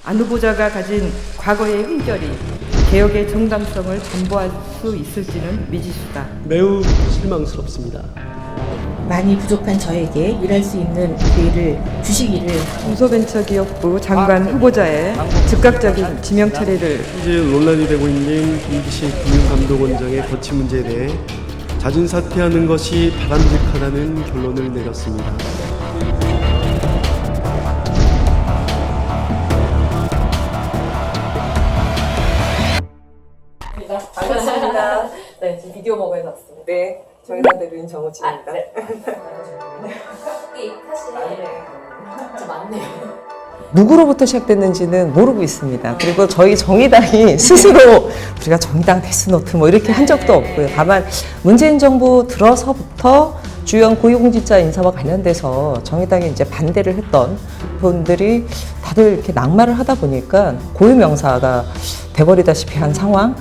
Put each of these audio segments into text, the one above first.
안 후보자가 가진 과거의 흔결이 개혁의 정당성을 담보할 수 있을지는 미지수다. 매우 실망스럽습니다. 많이 부족한 저에게 일할 수 있는 기회를 주시기를. 중소벤처기업부 장관 후보자의 즉각적인 지명 처리를 현재 논란이 되고 있는 김기식 금융감독원장의 거취 문제에 대해 자진 사퇴하는 것이 바람직하다는 결론을 내렸습니다. 반갑습니다. 네, 지금 비디오 먹어서 왔습니다. 네, 정의당 대변인 정우치입니다. 네. 사실 진짜 많네요. 누구로부터 시작됐는지는 모르고 있습니다. 그리고 저희 정의당이 스스로 우리가 정의당 데스노트 뭐 이렇게 한 적도 없고요. 다만 문재인 정부 들어서부터 주요한 고위공직자 인사와 관련돼서 정의당이 이제 반대를 했던 분들이 다들 이렇게 낙마를 하다 보니까 고유명사가 돼버리다시피 한 상황?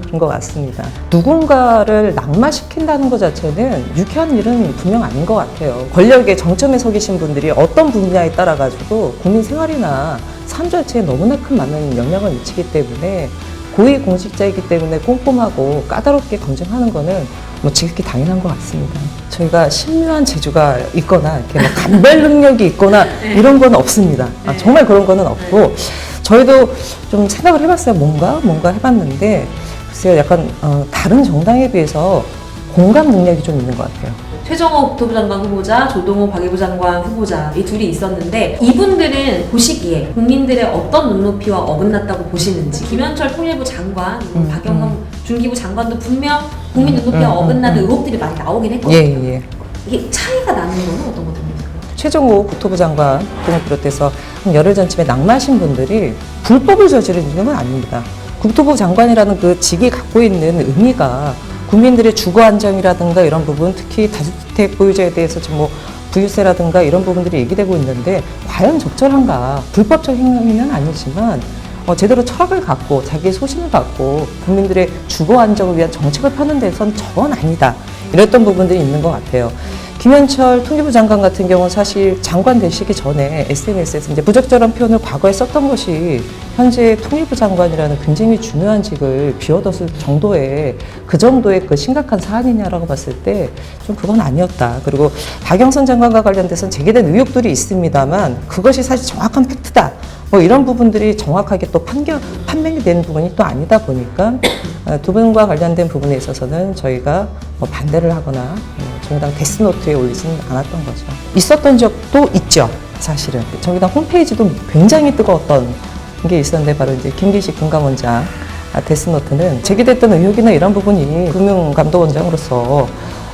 그런 것 같습니다. 누군가를 낙마시킨다는 것 자체는 유쾌한 일은 분명 아닌 것 같아요. 권력의 정점에 서 계신 분들이 어떤 분야에 따라 가지고 국민 생활이나 삶 자체에 너무나 큰 많은 영향을 미치기 때문에 고위공직자이기 때문에 꼼꼼하고 까다롭게 검증하는 거는 뭐 지극히 당연한 것 같습니다. 저희가 신묘한 재주가 있거나 이렇게 뭐 감별 능력이 있거나 이런 건 없습니다. 정말 그런 거는 없고 저희도 좀 생각을 해봤어요. 뭔가 해봤는데 글쎄요, 약간 다른 정당에 비해서 공감 능력이 좀 있는 것 같아요. 최정호 국토부 장관 후보자, 조동호 방위부 장관 후보자 이 둘이 있었는데 이분들은 보시기에 국민들의 어떤 눈높이와 어긋났다고 보시는지 김현철 통일부 장관, 박영선 중기부 장관도 분명 국민 눈높이와 어긋나는 의혹들이 많이 나오긴 했거든요. 예. 이게 차이가 나는 거는 어떤 것 같습니까? 최정호 국토부 장관 등을 비롯해서 한 열흘 전쯤에 낙마하신 분들이 불법을 저지르는 건 아닙니다. 국토부 장관이라는 그 직이 갖고 있는 의미가 국민들의 주거 안정이라든가 이런 부분, 특히 다주택 보유자에 대해서 지금 뭐 부유세라든가 이런 부분들이 얘기되고 있는데 과연 적절한가? 불법적 행위는 아니지만 제대로 철학을 갖고 자기의 소신을 갖고 국민들의 주거 안정을 위한 정책을 펴는 데선 저건 아니다. 이랬던 부분들이 있는 것 같아요. 김현철 통일부 장관 같은 경우는 사실 장관 되시기 전에 SNS에서 이제 부적절한 표현을 과거에 썼던 것이 현재 통일부 장관이라는 굉장히 중요한 직을 비워뒀을 정도의 그 심각한 사안이냐라고 봤을 때 좀 그건 아니었다. 그리고 박영선 장관과 관련돼서는 제기된 의혹들이 있습니다만 그것이 사실 정확한 팩트다. 뭐 이런 부분들이 정확하게 또 판명이 된 부분이 또 아니다 보니까 두 분과 관련된 부분에 있어서는 저희가 뭐 반대를 하거나 정의당 데스노트에 올리지는 않았던 거죠. 있었던 적도 있죠, 사실은. 정의당 홈페이지도 굉장히 뜨거웠던 게 있었는데 바로 이제 김기식 금감원장 데스노트는 제기됐던 의혹이나 이런 부분이 금융감독원장으로서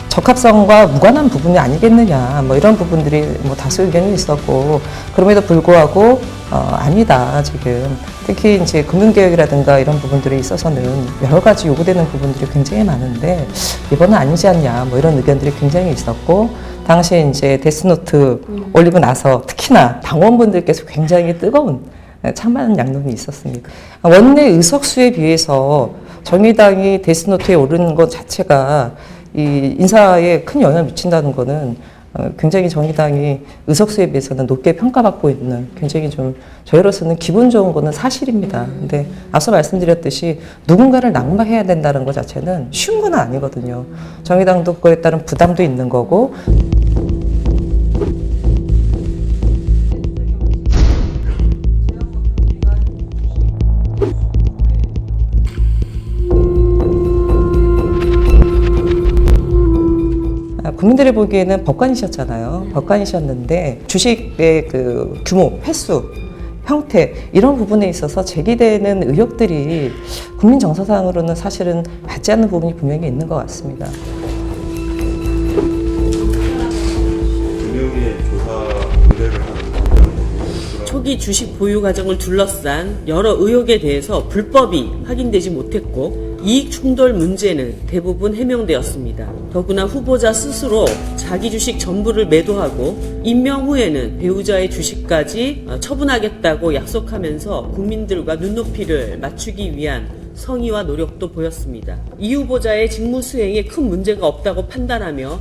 적합성과 무관한 부분이 아니겠느냐, 뭐 이런 부분들이 뭐 다수 의견이 있었고, 그럼에도 불구하고 아니다 지금. 특히 이제 금융개혁이라든가 이런 부분들에 있어서는 여러 가지 요구되는 부분들이 굉장히 많은데 이번은 아니지 않냐, 뭐 이런 의견들이 굉장히 있었고, 당시에 이제 데스노트 올리고 나서 특히나 당원분들께서 굉장히 뜨거운 찬반 양론이 있었습니다. 원내 의석수에 비해서 정의당이 데스노트에 오르는 것 자체가 이 인사에 큰 영향을 미친다는 거는 굉장히 정의당이 의석수에 비해서는 높게 평가받고 있는 굉장히 좀 저희로서는 기분 좋은 거는 사실입니다. 근데 앞서 말씀드렸듯이 누군가를 낙마해야 된다는 것 자체는 쉬운 건 아니거든요. 정의당도 그거에 따른 부담도 있는 거고. 국민들이 보기에는 법관이셨잖아요. 법관이셨는데 주식의 그 규모, 횟수, 형태 이런 부분에 있어서 제기되는 의혹들이 국민 정서상으로는 사실은 맞지 않는 부분이 분명히 있는 것 같습니다. 금융위 조사 의뢰를 하는 초기 주식 보유 과정을 둘러싼 여러 의혹에 대해서 불법이 확인되지 못했고 이익 충돌 문제는 대부분 해명되었습니다. 더구나 후보자 스스로 자기 주식 전부를 매도하고 임명 후에는 배우자의 주식까지 처분하겠다고 약속하면서 국민들과 눈높이를 맞추기 위한 성의와 노력도 보였습니다. 이 후보자의 직무 수행에 큰 문제가 없다고 판단하며